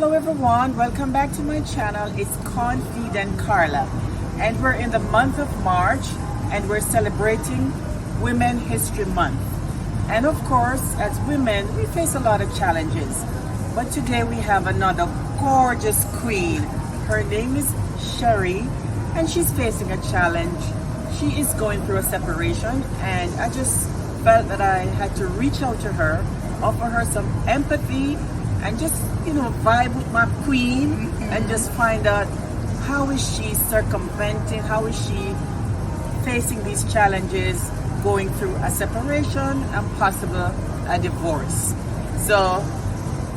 Hello everyone, welcome back to my channel. It's Confident Carla, and we're in the month of March and we're celebrating Women History Month. And of course, as women, we face a lot of challenges. But today we have another gorgeous queen. Her name is Sherry, and she's facing a challenge. She is going through a separation, and I just felt that I had to reach out to her, offer her some empathy, and just, vibe with my queen and just find out how is she circumventing, how is she facing these challenges, going through a separation and possible a divorce. So,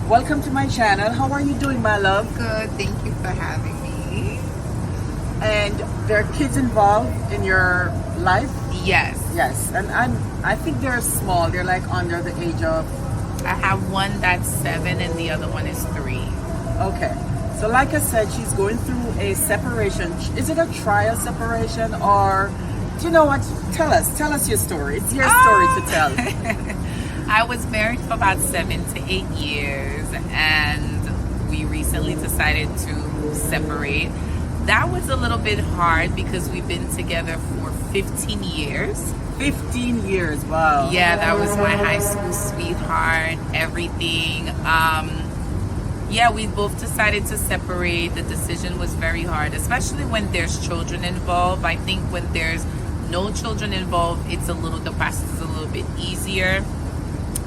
welcome to my channel. How are you doing, my love? Good, thank you for having me. And there are kids involved in your life? Yes. Yes, and I think they're small. They're like under the age of... I have one that's 7 and the other one is 3. Okay. So like I said, she's going through a separation. Is it a trial separation, or do you know what? Tell us your story. It's your story to tell. I was married for about 7 to 8 years, and we recently decided to separate. That was a little bit hard because we've been together for 15 years. 15 years, wow. Yeah, that was my high school sweetheart, everything. Yeah, we both decided to separate. The decision was very hard, especially when there's children involved. I think when there's no children involved, the process is a little bit easier.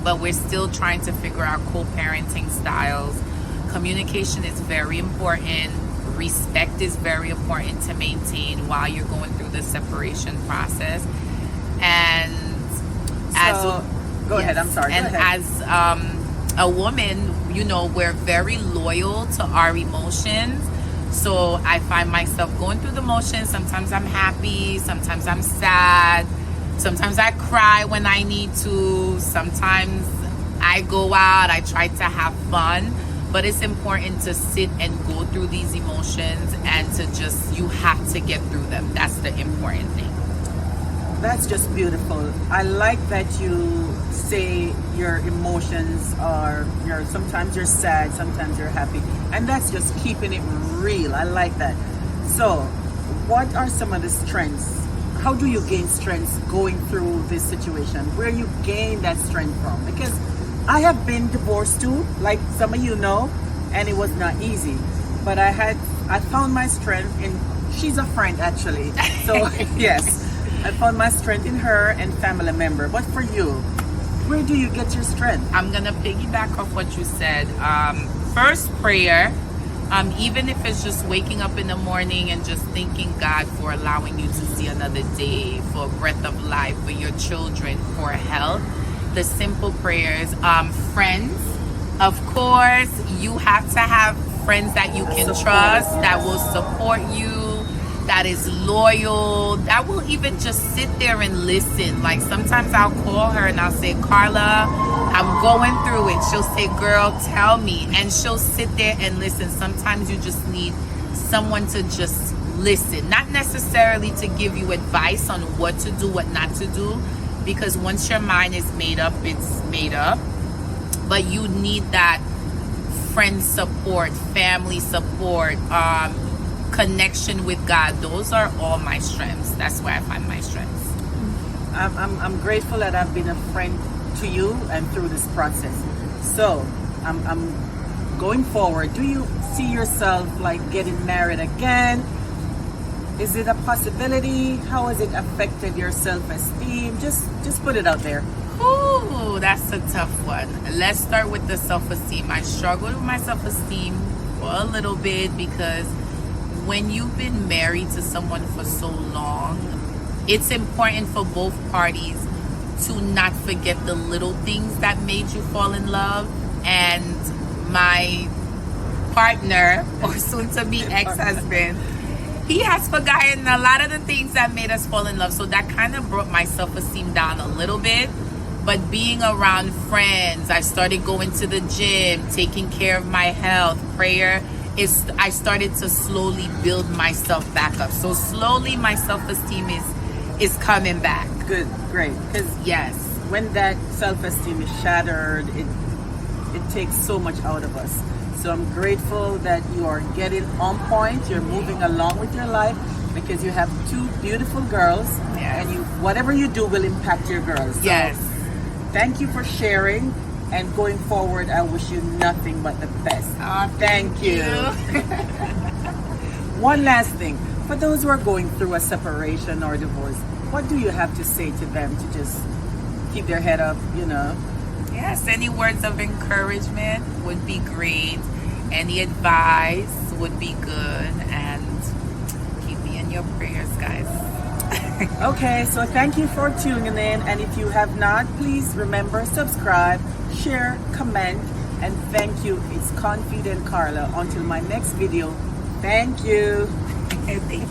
But we're still trying to figure out co-parenting styles. Communication is very important. Respect is very important to maintain while you're going through the separation process. And go ahead. I'm sorry. And as a woman, we're very loyal to our emotions. So I find myself going through the motions. Sometimes I'm happy. Sometimes I'm sad. Sometimes I cry when I need to. Sometimes I go out. I try to have fun. But it's important to sit and go through these emotions and you have to get through them. That's the important thing. That's just beautiful. I like that you say your emotions are, sometimes you're sad, sometimes you're happy. And that's just keeping it real. I like that. So, what are some of the strengths? How do you gain strength going through this situation? Where you gain that strength from? Because I have been divorced too, like some of you know, and it was not easy. But I found my strength in, she's a friend actually. So, yes. I found my strength in her and family member. But for you, where do you get your strength? I'm gonna piggyback off what you said. First, prayer. Even if it's just waking up in the morning and just thanking God for allowing you to see another day, for a breath of life, for your children, for health. The simple prayers. Friends, of course, you have to have friends that you can trust, that will support you, that is loyal, that will even just sit there and listen. Like sometimes I'll call her and I'll say, Carla, I'm going through it. She'll say, girl, tell me. And she'll sit there and listen. Sometimes you just need someone to just listen. Not necessarily to give you advice on what to do, what not to do. Because once your mind is made up, it's made up. But you need that friend support, family support, connection with God. Those are all my strengths. That's where I find my strengths. I'm grateful that I've been a friend to you and through this process. So I'm going forward. Do you see yourself like getting married again? Is it a possibility? How has it affected your self-esteem? Just put it out there. Ooh, that's a tough one. Let's start with the self-esteem. I struggled with my self-esteem for a little bit because when you've been married to someone for so long, it's important for both parties to not forget the little things that made you fall in love. And my partner, or soon-to-be ex-husband, he has forgotten a lot of the things that made us fall in love. So that kind of brought my self-esteem down a little bit. But being around friends, I started going to the gym, taking care of my health, prayer. I started to slowly build myself back up. So slowly my self-esteem is coming back. Good, great. Because yes, when that self-esteem is shattered, it takes so much out of us. So I'm grateful that you are getting on point. You're moving along with your life because you have two beautiful girls, Yes. and whatever you do will impact your girls. So Yes. thank you for sharing, and going forward, I wish you nothing but the best. Oh, Thank you. One last thing, for those who are going through a separation or divorce, what do you have to say to them to just keep their head up, Yes, any words of encouragement would be great. Any advice would be good. And keep me in your prayers, guys. Okay, so thank you for tuning in, and if you have not, please remember, subscribe, share, comment, and thank you. It's Confident Carla. Until my next video, thank you. Thank you.